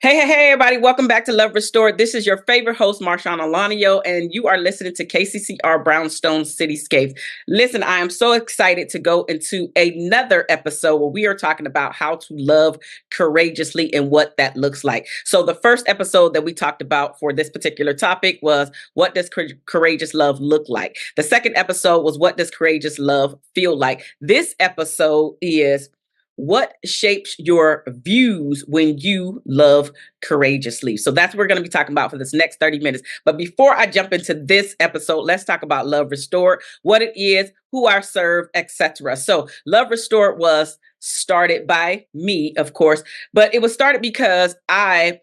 Hey, everybody. Welcome back to Love Restored. This is your favorite host, Marshaun Olaniyan, and you are listening to KCCR Brownstone Cityscapes. Listen, I am so excited to go into another episode where we are talking about how to love courageously and what that looks like. So the first episode that we talked about for this particular topic was, what does courageous love look like? The second episode was, what does courageous love feel like? This episode is, what shapes your views when you love courageously? So that's what we're going to be talking about for this next 30 minutes. But before I jump into this episode, let's talk about Love Restored, what it is, who I serve, etc. So Love Restored was started by me, of course, but it was started because I,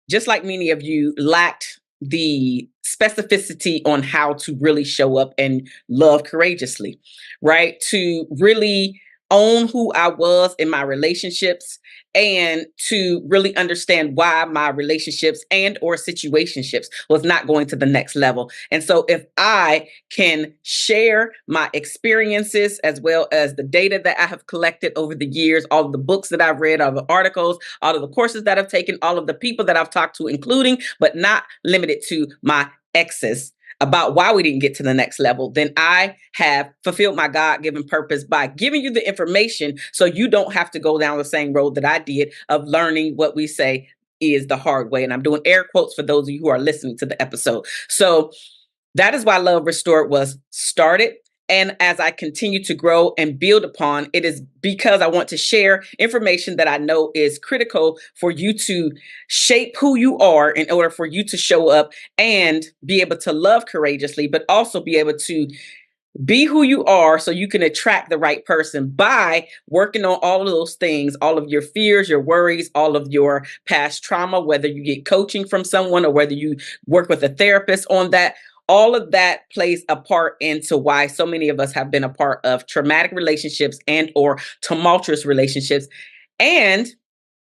just like many of you, lacked the specificity on how to really show up and love courageously, right? To really own who I was in my relationships and to really understand why my relationships and or situationships was not going to the next level. And so if I can share my experiences as well as the data that I have collected over the years, all of the books that I've read, all the articles, all of the courses that I've taken, all of the people that I've talked to, including but not limited to my exes, about why we didn't get to the next level, then I have fulfilled my God-given purpose by giving you the information so you don't have to go down the same road that I did of learning what we say is the hard way. And I'm doing air quotes for those of you who are listening to the episode. So that is why Love Restored was started. And as I continue to grow and build upon, it is because I want to share information that I know is critical for you to shape who you are in order for you to show up and be able to love courageously, but also be able to be who you are so you can attract the right person by working on all of those things, all of your fears, your worries, all of your past trauma, whether you get coaching from someone or whether you work with a therapist on that. All of that plays a part into why so many of us have been a part of traumatic relationships and or tumultuous relationships. And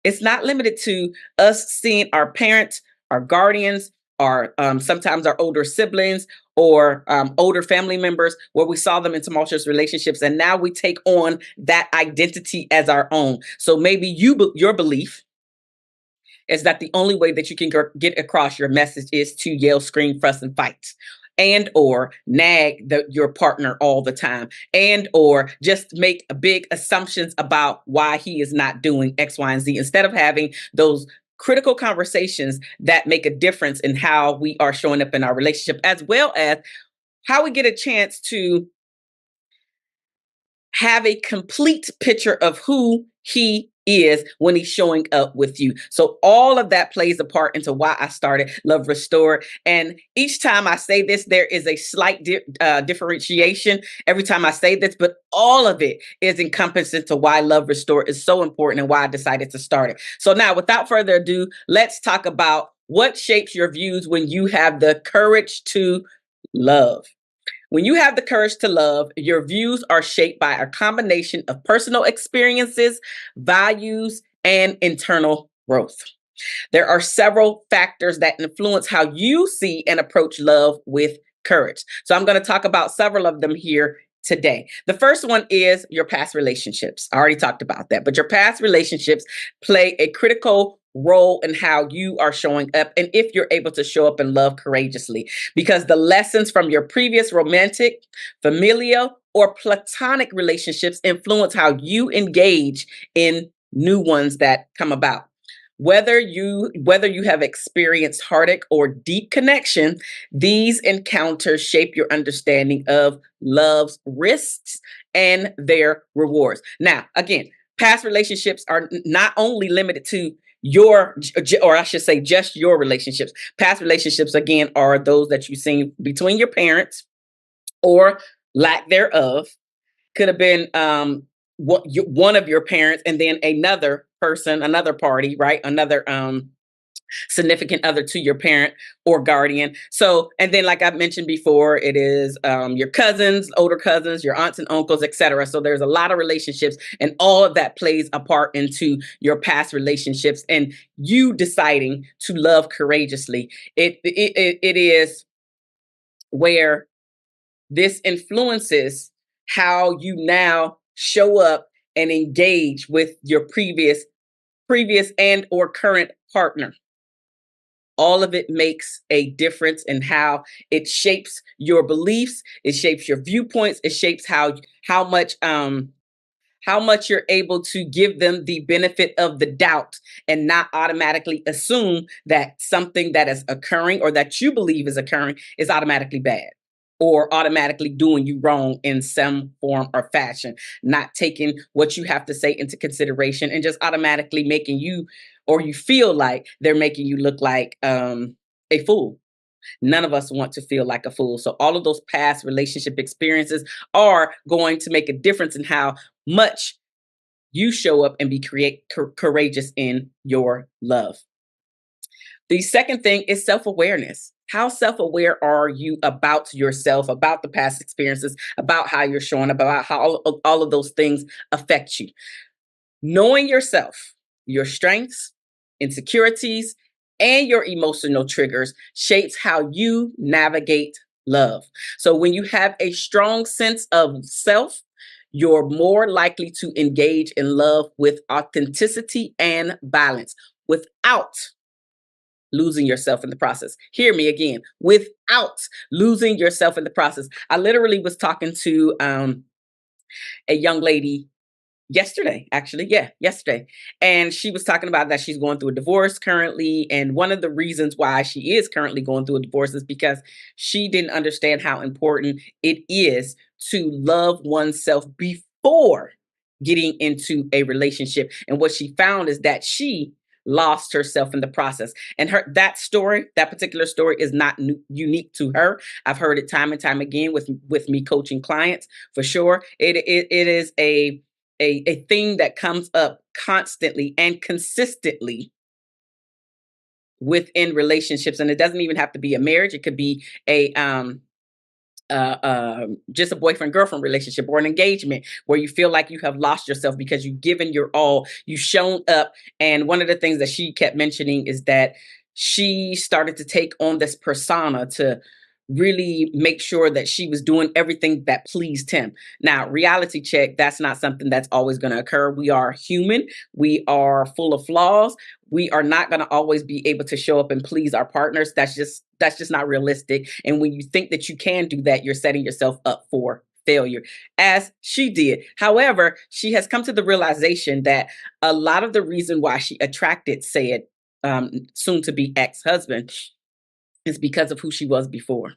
it's not limited to us seeing our parents, our guardians, our sometimes our older siblings or older family members where we saw them in tumultuous relationships, and now we take on that identity as our own. So maybe your belief is that the only way that you can get across your message is to yell, scream, fuss, and fight, and or nag your partner all the time, and or just make big assumptions about why he is not doing X, Y, and Z, instead of having those critical conversations that make a difference in how we are showing up in our relationship, as well as how we get a chance to have a complete picture of who he is when he's showing up with you. So all of that plays a part into why I started Love Restore. And each time I say this, there is a slight differentiation every time I say this, but all of it is encompassed into why Love Restore is so important and why I decided to start it. So now, without further ado, let's talk about what shapes your views when you have the courage to love. When you have the courage to love, your views are shaped by a combination of personal experiences, values, and internal growth. There are several factors that influence how you see and approach love with courage. So I'm going to talk about several of them here today. The first one is your past relationships. I already talked about that, but your past relationships play a critical role in how you are showing up and if you're able to show up and love courageously, because the lessons from your previous romantic, familial, or platonic relationships influence how you engage in new ones that come about. Whether you have experienced heartache or deep connection, these encounters shape your understanding of love's risks and their rewards. Now, again, past relationships are not only limited to or I should say just your relationships. Past relationships, again, are those that you've seen between your parents or lack thereof. Could have been one of your parents and then another person, another party, right? Another significant other to your parent or guardian. So, and then like I mentioned before, it is your cousins, older cousins, your aunts and uncles, etc. So there's a lot of relationships, and all of that plays a part into your past relationships and you deciding to love courageously. It is where this influences how you now show up and engage with your previous previous and or current partner. All of it makes a difference in how it shapes your beliefs, it shapes your viewpoints, it shapes how much how much you're able to give them the benefit of the doubt and not automatically assume that something that is occurring or that you believe is occurring is automatically bad or automatically doing you wrong in some form or fashion, not taking what you have to say into consideration and just automatically making you, or you feel like they're making you look like a fool. None of us want to feel like a fool. So all of those past relationship experiences are going to make a difference in how much you show up and be courageous in your love. The second thing is self-awareness. How self-aware are you about yourself, about the past experiences, about how you're showing, about how all of those things affect you? Knowing yourself, your strengths, insecurities, and your emotional triggers shapes how you navigate love. So when you have a strong sense of self, you're more likely to engage in love with authenticity and balance without losing yourself in the process. Hear me again, without losing yourself in the process. I literally was talking to a young lady yesterday, actually. Yeah, yesterday. And she was talking about that she's going through a divorce currently. And one of the reasons why she is currently going through a divorce is because she didn't understand how important it is to love oneself before getting into a relationship. And what she found is that she lost herself in the process. And her that story, that particular story is not unique to her. I've heard it time and time again with me coaching clients for sure. It is a thing that comes up constantly and consistently within relationships, and it doesn't even have to be a marriage. It could be a just a boyfriend girlfriend relationship or an engagement where you feel like you have lost yourself because you've given your all, you've shown up. And one of the things that she kept mentioning is that she started to take on this persona to really make sure that she was doing everything that pleased him. Now, reality check, that's not something that's always going to occur. We are human, we are full of flaws. We are not going to always be able to show up and please our partners. That's just not realistic. And when you think that you can do that, you're setting yourself up for failure, as she did. However, she has come to the realization that a lot of the reason why she attracted said soon to be ex-husband is because of who she was before.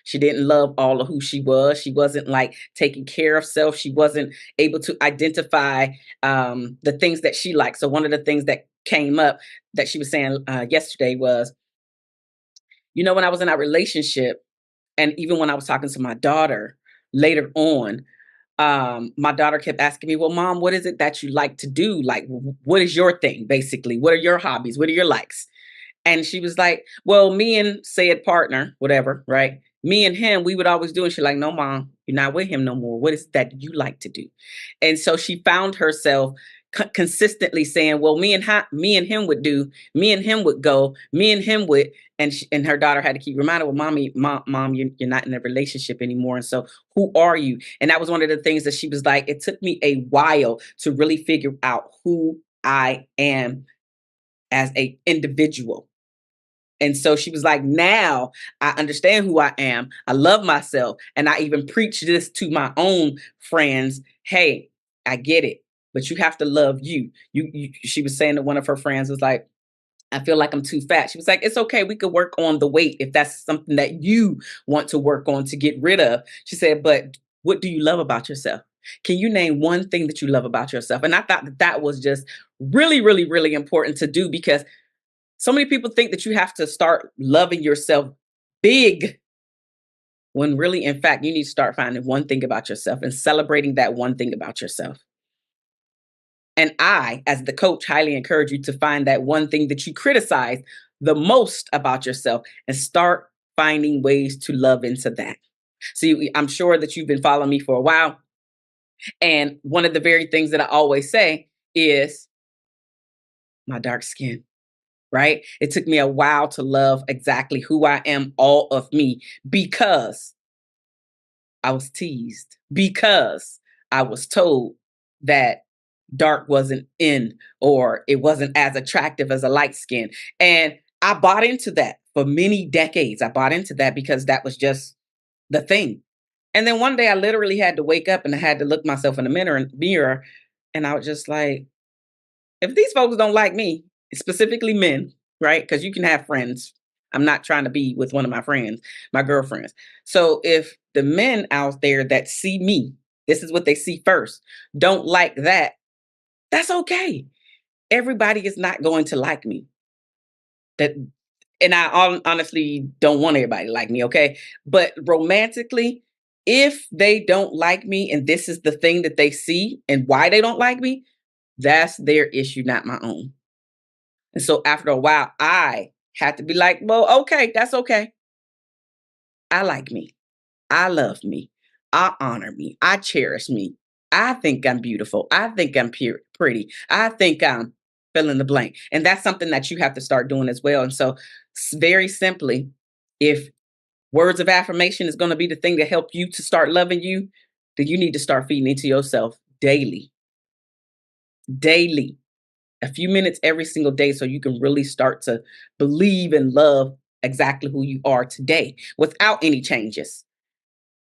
She didn't love all of who she was. She wasn't like taking care of self. She wasn't able to identify the things that she liked. So one of the things that came up that she was saying yesterday was, when I was in our relationship, and even when I was talking to my daughter later on, my daughter kept asking me, well, mom, what is it that you like to do? Like, what is your thing, basically? What are your hobbies? What are your likes? And she was like, well, me and said partner, whatever, right? Me and him, we would always do. And she's like, no, mom, you're not with him no more. What is that you like to do? And so she found herself consistently saying, well, me and him would do, me and him would go, me and him would. And her daughter had to keep reminding, well, mom, you're not in a relationship anymore. And so who are you? And that was one of the things that she was like, it took me a while to really figure out who I am as a individual. And so she was like, now I understand who I am. I love myself. And I even preach this to my own friends. Hey, I get it, but you have to love you. She was saying that one of her friends was like, I feel like I'm too fat. She was like, it's okay. We could work on the weight if that's something that you want to work on to get rid of. She said, but what do you love about yourself? Can you name one thing that you love about yourself? And I thought that was just really, really, really important to do, because so many people think that you have to start loving yourself big, when really, in fact, you need to start finding one thing about yourself and celebrating that one thing about yourself. And I, as the coach, highly encourage you to find that one thing that you criticize the most about yourself and start finding ways to love into that. See, I'm sure that you've been following me for a while. And one of the very things that I always say is my dark skin, right? It took me a while to love exactly who I am, all of me, because I was teased, because I was told that dark wasn't in, or it wasn't as attractive as a light skin. And I bought into that for many decades. I bought into that because that was just the thing. And then one day I literally had to wake up and I had to look myself in the mirror, and I was just like, if these folks don't like me, specifically men, right? Because you can have friends. I'm not trying to be with one of my friends, my girlfriends. So if the men out there that see me, this is what they see first, don't like that, that's okay. Everybody is not going to like me. That, and I honestly don't want everybody to like me, okay? But romantically, if they don't like me and this is the thing that they see and why they don't like me, that's their issue, not my own. And so after a while, I had to be like, well, okay, that's okay. I like me. I love me. I honor me. I cherish me. I think I'm beautiful. I think I'm pretty. I think I'm fill in the blank. And that's something that you have to start doing as well. And so, very simply, if words of affirmation is going to be the thing to help you to start loving you, then you need to start feeding into yourself daily, daily, a few minutes every single day so you can really start to believe and love exactly who you are today without any changes.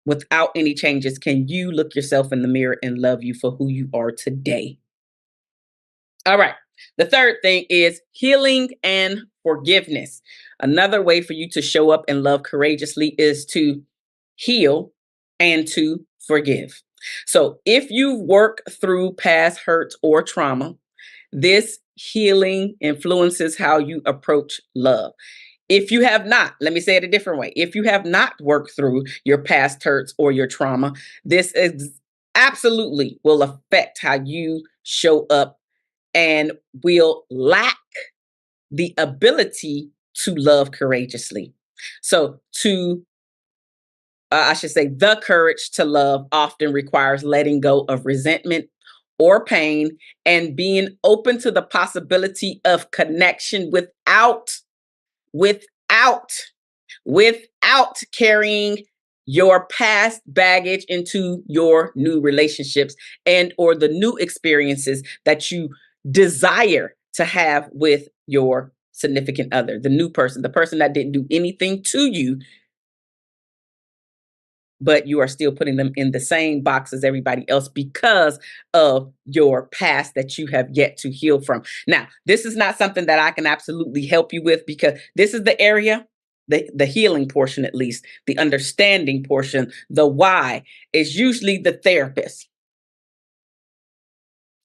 Without any changes, can you look yourself in the mirror and love you for who you are today? All right. The third thing is healing and forgiveness. Another way for you to show up and love courageously is to heal and to forgive. So if you work through past hurts or trauma, this healing influences how you approach love. If you have not, let me say it a different way. If you have not worked through your past hurts or your trauma, this is absolutely will affect how you show up and will lack the ability to love courageously. So, I should say, the courage to love often requires letting go of resentment or pain and being open to the possibility of connection without without carrying your past baggage into your new relationships and or the new experiences that you desire to have with your significant other, the new person, the person that didn't do anything to you, but you are still putting them in the same box as everybody else because of your past that you have yet to heal from. Now, this is not something that I can absolutely help you with because this is the area, the healing portion, at least, the understanding portion, the why is usually the therapist.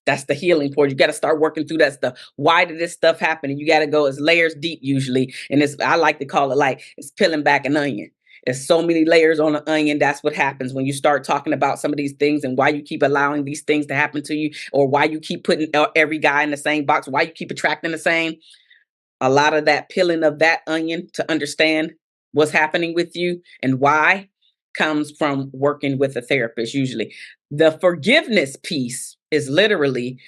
That's the healing part. You got to start working through that stuff. Why did this stuff happen? And you got to go, it's layers deep usually. And it's, I like to call it like it's peeling back an onion. There's so many layers on an onion. That's what happens when you start talking about some of these things and why you keep allowing these things to happen to you, or why you keep putting every guy in the same box, why you keep attracting the same. A lot of that peeling of that onion to understand what's happening with you and why comes from working with a therapist usually. The forgiveness piece is literally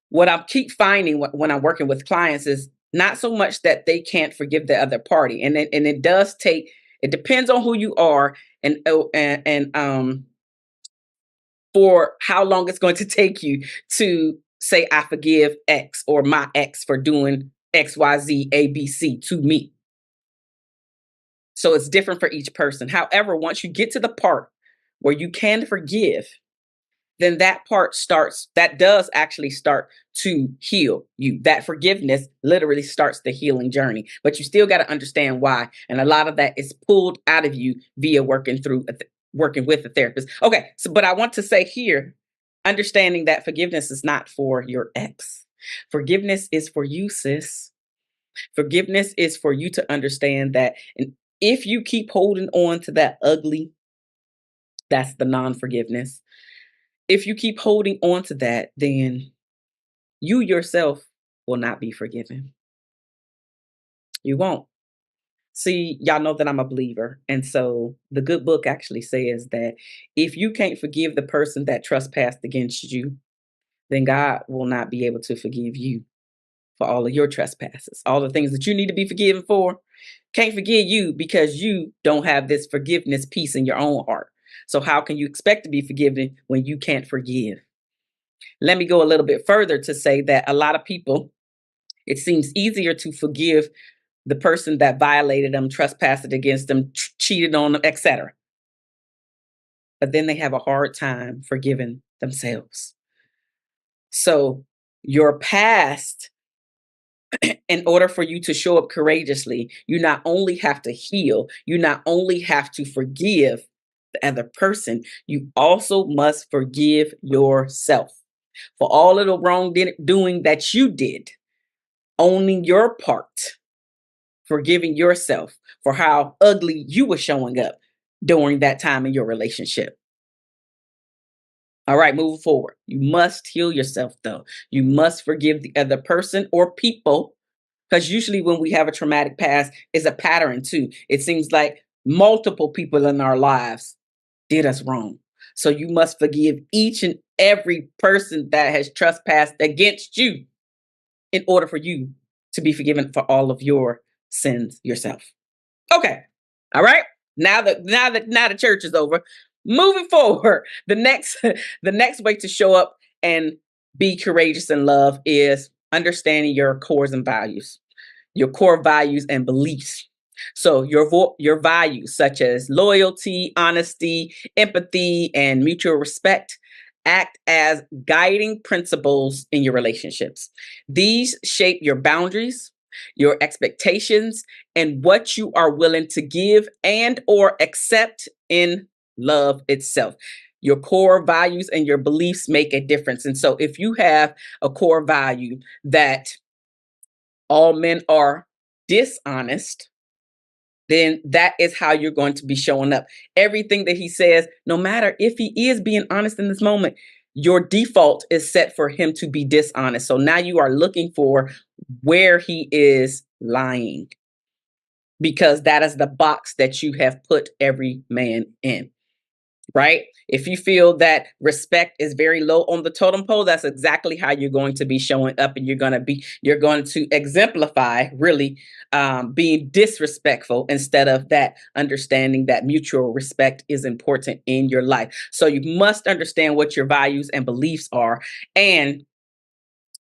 what I keep finding when I'm working with clients is not so much that they can't forgive the other party. And it does take, it depends on who you are and for how long it's going to take you to say, I forgive X or my ex for doing X, Y, Z, A, B, C to me. So it's different for each person. However, once you get to the part where you can forgive, then that part starts, that does actually start to heal you. That forgiveness literally starts the healing journey, but you still got to understand why. And a lot of that is pulled out of you via working with a therapist. Okay. So, but I want to say here, understanding that forgiveness is not for your ex. Forgiveness is for you, sis. Forgiveness is for you to understand that. And if you keep holding on to that ugly, that's the non forgiveness. If you keep holding on to that, then you yourself will not be forgiven. You won't. See, y'all know that I'm a believer. And so the good book actually says that if you can't forgive the person that trespassed against you, then God will not be able to forgive you for all of your trespasses, all the things that you need to be forgiven for. Can't forgive you because you don't have this forgiveness piece in your own heart. So how can you expect to be forgiven when you can't forgive? Let me go a little bit further to say that a lot of people, it seems easier to forgive the person that violated them, trespassed against them, cheated on them, etc. But then they have a hard time forgiving themselves. So your past, in order for you to show up courageously, you not only have to heal, you not only have to forgive the other person, you also must forgive yourself for all of the wrongdoing that you did, owning your part, forgiving yourself for how ugly you were showing up during that time in your relationship. All right, moving forward. You must heal yourself, though. You must forgive the other person or people, because usually when we have a traumatic past, it's a pattern too. It seems like multiple people in our lives did us wrong. So you must forgive each and every person that has trespassed against you in order for you to be forgiven for all of your sins yourself. Okay. All right. Now the church is over. Moving forward, the next way to show up and be courageous in love is understanding your cores and values, your core values and beliefs. So your values such as loyalty, honesty, empathy, and mutual respect act as guiding principles in your relationships. These shape your boundaries, your expectations, and what you are willing to give and or accept in love itself. Your core values and your beliefs make a difference. And so if you have a core value that all men are dishonest, then that is how you're going to be showing up. Everything that he says, no matter if he is being honest in this moment, your default is set for him to be dishonest. So now you are looking for where he is lying, because that is the box that you have put every man in. Right? If you feel that respect is very low on the totem pole, that's exactly how you're going to be showing up, and you're going to exemplify really being disrespectful instead of that understanding that mutual respect is important in your life. So you must understand what your values and beliefs are and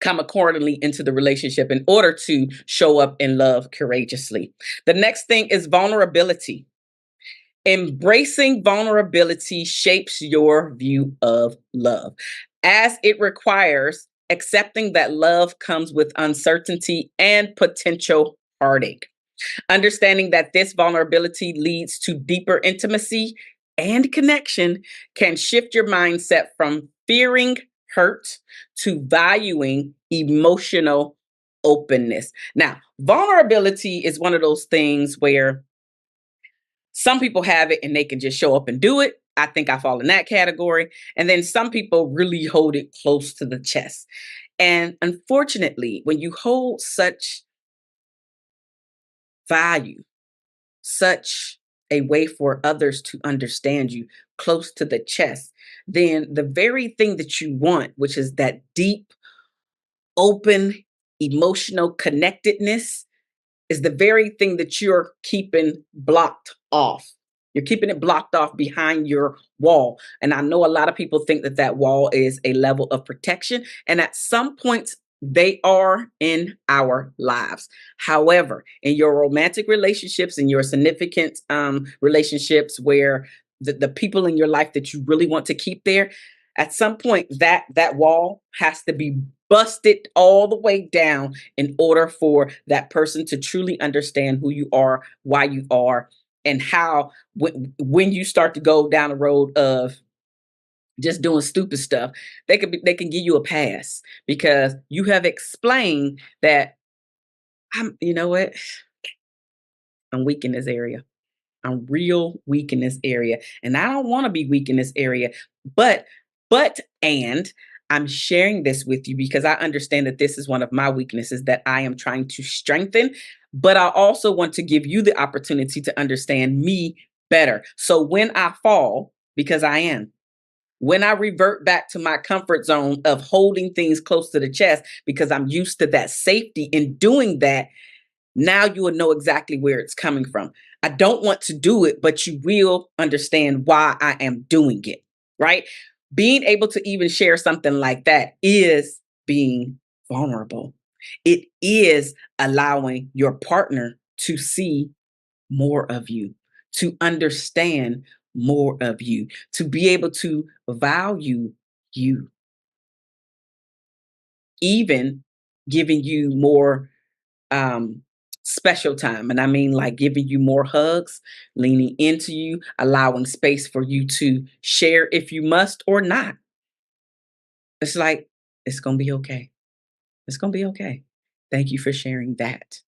come accordingly into the relationship in order to show up in love courageously. The next thing is vulnerability. Embracing vulnerability shapes your view of love, as it requires accepting that love comes with uncertainty and potential heartache. Understanding that this vulnerability leads to deeper intimacy and connection can shift your mindset from fearing hurt to valuing emotional openness. Now, vulnerability is one of those things where some people have it and they can just show up and do it. I think I fall in that category. And then some people really hold it close to the chest. And unfortunately, when you hold such value, such a way for others to understand you close to the chest, then the very thing that you want, which is that deep, open, emotional connectedness, is the very thing that you're keeping blocked off. You're keeping it blocked off behind your wall. And I know a lot of people think that that wall is a level of protection. And at some points, they are in our lives. However, in your romantic relationships, in your significant relationships where the people in your life that you really want to keep there, at some point that wall has to be busted all the way down in order for that person to truly understand who you are, why you are, and how when you start to go down the road of just doing stupid stuff, they can give you a pass because you have explained that you know what, I'm weak in this area. I'm real weak in this area. And I don't want to be weak in this area. But, and I'm sharing this with you because I understand that this is one of my weaknesses that I am trying to strengthen. But I also want to give you the opportunity to understand me better. So when I fall, because I am, when I revert back to my comfort zone of holding things close to the chest because I'm used to that safety in doing that, now you will know exactly where it's coming from. I don't want to do it, but you will understand why I am doing it, right? Being able to even share something like that is being vulnerable. It is allowing your partner to see more of you, to understand more of you, to be able to value you, even giving you more um special time. And I mean like giving you more hugs, leaning into you, allowing space for you to share if you must or not. It's like, it's going to be okay. It's going to be okay. Thank you for sharing that.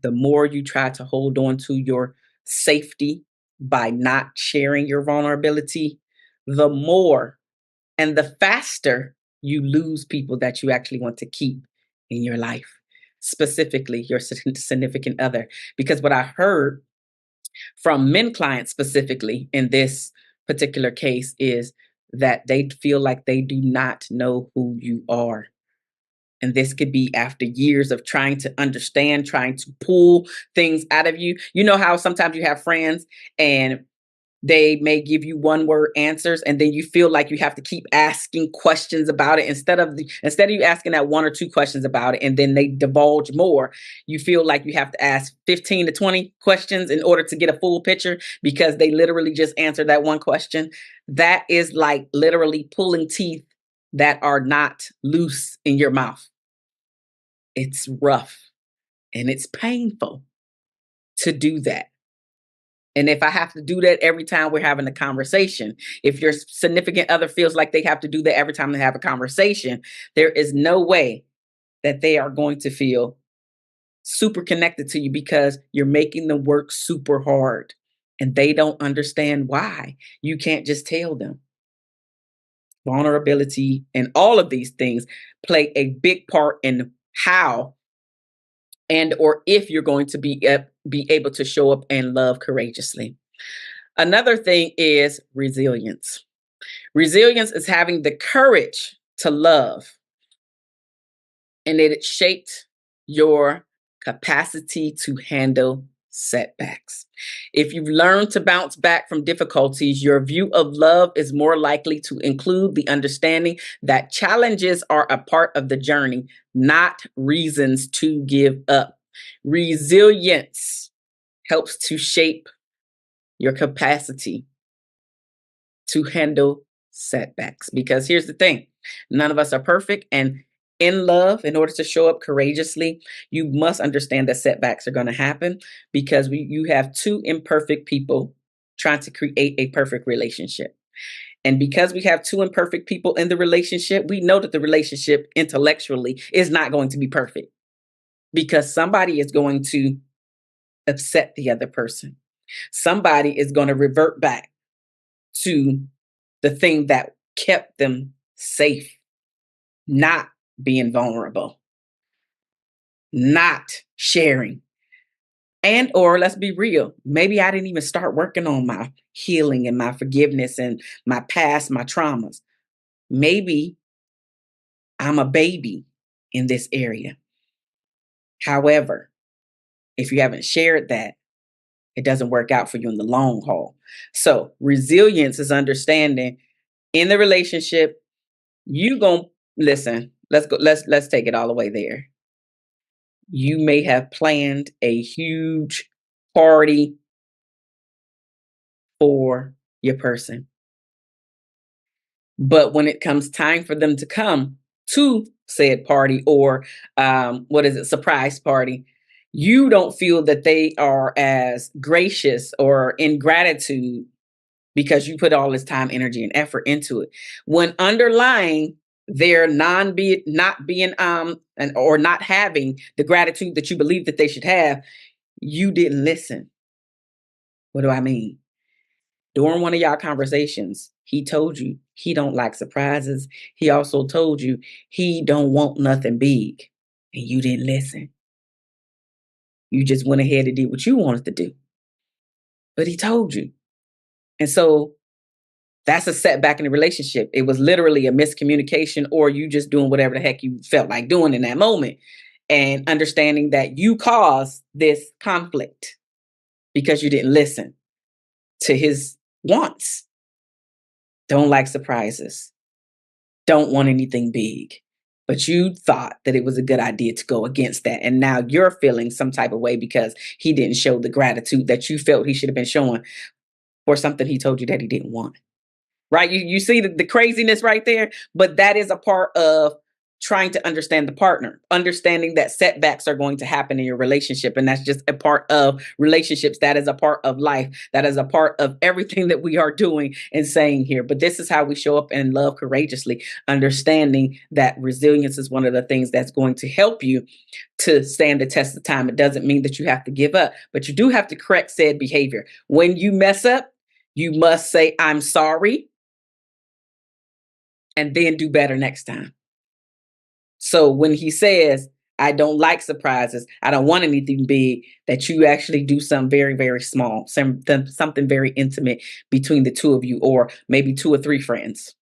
The more you try to hold on to your safety by not sharing your vulnerability, the more and the faster you lose people that you actually want to keep in your life, specifically your significant other. Because what I heard from men clients specifically in this particular case is that they feel like they do not know who you are. And this could be after years of trying to understand, trying to pull things out of you. You know how sometimes you have friends and they may give you one word answers and then you feel like you have to keep asking questions about it instead of you asking that one or two questions about it and then they divulge more. You feel like you have to ask 15 to 20 questions in order to get a full picture because they literally just answered that one question. That is like literally pulling teeth that are not loose in your mouth. It's rough and it's painful to do that. And if I have to do that every time we're having a conversation, if your significant other feels like they have to do that every time they have a conversation, there is no way that they are going to feel super connected to you because you're making them work super hard and they don't understand why. You can't just tell them. Vulnerability and all of these things play a big part in how and or if you're going to be able to show up and love courageously. Another thing is resilience. Resilience is having the courage to love, and it shaped your capacity to handle setbacks. If you've learned to bounce back from difficulties, your view of love is more likely to include the understanding that challenges are a part of the journey, not reasons to give up. Resilience helps to shape your capacity to handle setbacks. Because here's the thing, none of us are perfect. And in love, in order to show up courageously, you must understand that setbacks are going to happen because you have two imperfect people trying to create a perfect relationship. And because we have two imperfect people in the relationship, we know that the relationship intellectually is not going to be perfect because somebody is going to upset the other person. Somebody is going to revert back to the thing that kept them safe, not being vulnerable, not sharing. And or let's be real, maybe I didn't even start working on my healing and my forgiveness and my past, my traumas. Maybe I'm a baby in this area. However, if you haven't shared that, it doesn't work out for you in the long haul. So, resilience is understanding in the relationship, you going to listen. Let's take it all the way there. You may have planned a huge party for your person. But when it comes time for them to come to said party or what is it, surprise party, you don't feel that they are as gracious or in gratitude because you put all this time, energy, and effort into it. When underlying their not being and or not having the gratitude that you believe that they should have, you didn't listen. What do I mean? During one of y'all conversations, he told you he don't like surprises. He also told you he don't want nothing big. And you didn't listen. You just went ahead and did what you wanted to do. But he told you. And so that's a setback in the relationship. It was literally a miscommunication or you just doing whatever the heck you felt like doing in that moment. And understanding that you caused this conflict because you didn't listen to his wants. Don't like surprises. don't want anything big. But you thought that it was a good idea to go against that. And now you're feeling some type of way because he didn't show the gratitude that you felt he should have been showing for something he told you that he didn't want. Right? You see the craziness right there, but that is a part of trying to understand the partner, understanding that setbacks are going to happen in your relationship. And that's just a part of relationships. That is a part of life. That is a part of everything that we are doing and saying here. But this is how we show up and love courageously, understanding that resilience is one of the things that's going to help you to stand the test of time. It doesn't mean that you have to give up, but you do have to correct said behavior. When you mess up, you must say, I'm sorry, and then do better next time. So when he says, I don't like surprises, I don't want anything big, that you actually do something very, very small, something very intimate between the two of you, or maybe 2 or 3 friends.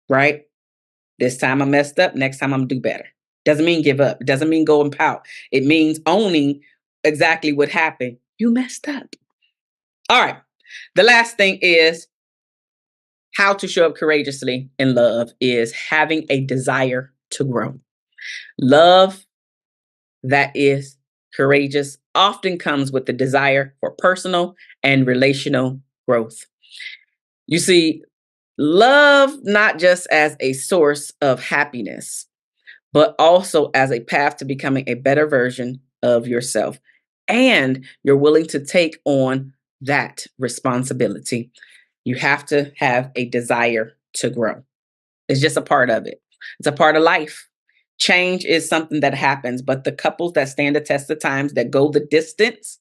Right? This time I messed up, next time I'm gonna do better. Doesn't mean give up. It doesn't mean go and pout. It means owning exactly what happened. You messed up. All right. The last thing is how to show up courageously in love is having a desire to grow. Love that is courageous often comes with the desire for personal and relational growth. You see, love not just as a source of happiness, but also as a path to becoming a better version of yourself. And you're willing to take on that responsibility. You have to have a desire to grow. It's just a part of it. It's a part of life. Change is something that happens, but the couples that stand the test of times, that go the distance,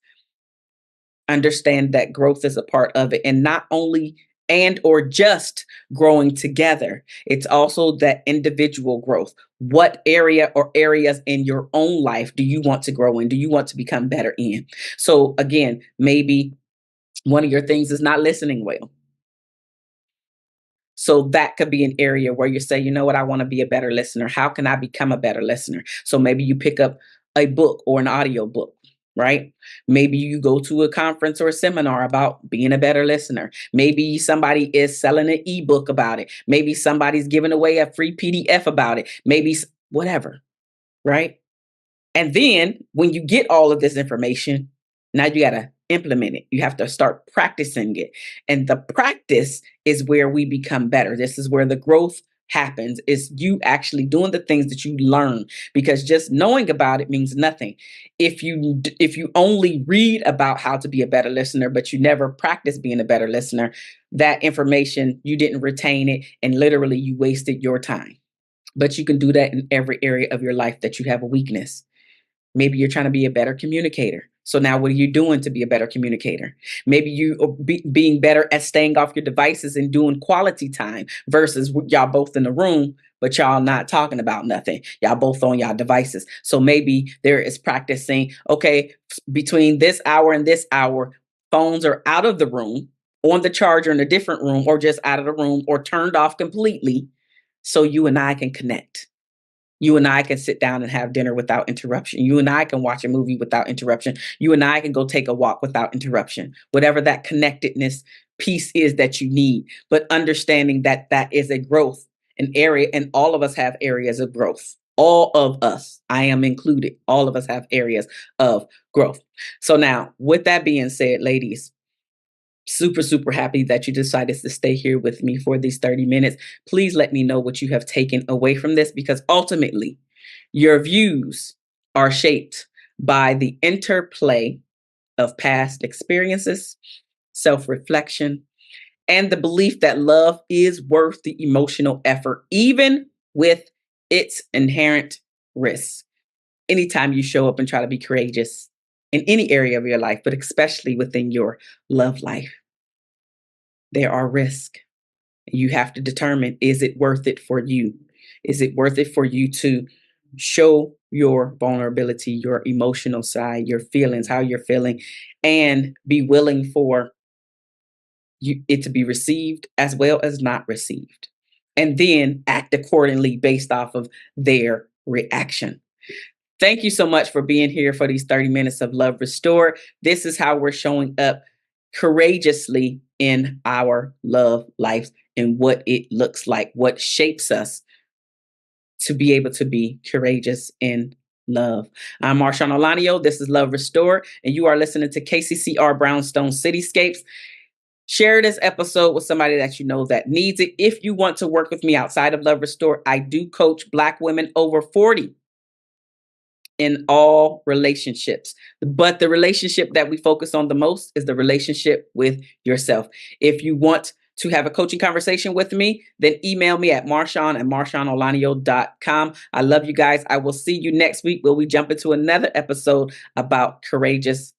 understand that growth is a part of it. And not only and or just growing together, it's also that individual growth. What area or areas in your own life do you want to grow in? Do you want to become better in? So again, maybe one of your things is not listening well. So that could be an area where you say, you know what, I want to be a better listener. How can I become a better listener? So maybe you pick up a book or an audio book, right? Maybe you go to a conference or a seminar about being a better listener. Maybe somebody is selling an ebook about it. Maybe somebody's giving away a free PDF about it. Maybe whatever, right? And then when you get all of this information, now you got to implement it. You have to start practicing it. And the practice is where we become better. This is where the growth happens, is you actually doing the things that you learn, because just knowing about it means nothing. If you only read about how to be a better listener, but you never practice being a better listener, that information, you didn't retain it, and literally you wasted your time. But you can do that in every area of your life that you have a weakness. Maybe you're trying to be a better communicator. So now what are you doing to be a better communicator? Maybe you are being better at staying off your devices and doing quality time versus y'all both in the room, but y'all not talking about nothing. Y'all both on y'all devices. So maybe there is practicing, okay, between this hour and this hour, phones are out of the room, on the charger in a different room, or just out of the room, or turned off completely, so you and I can connect. You and I can sit down and have dinner without interruption. You and I can watch a movie without interruption. You and I can go take a walk without interruption. Whatever that connectedness piece is that you need, but understanding that that is a growth, an area, and all of us have areas of growth. All of us, I am included. All of us have areas of growth. So now, with that being said, ladies, super, super happy that you decided to stay here with me for these 30 minutes. Please let me know what you have taken away from this, because ultimately your views are shaped by the interplay of past experiences, self-reflection, and the belief that love is worth the emotional effort, even with its inherent risks. Anytime you show up and try to be courageous in any area of your life, but especially within your love life, there are risks. You have to determine, is it worth it for you? Is it worth it for you to show your vulnerability, your emotional side, your feelings, how you're feeling, and be willing for it to be received as well as not received? And then act accordingly based off of their reaction. Thank you so much for being here for these 30 minutes of Love Restored. This is how we're showing up courageously in our love lives and what it looks like, what shapes us to be able to be courageous in love. I'm Marshaun Olaniyan. This is Love Restored, and you are listening to KCCR Brownstone Cityscapes. Share this episode with somebody that you know that needs it. If you want to work with me outside of Love Restored, I do coach Black women over 40 in all relationships. But the relationship that we focus on the most is the relationship with yourself. If you want to have a coaching conversation with me, then email me at marshaun@marshaunolaniyan.com. I love you guys. I will see you next week where we jump into another episode about courageous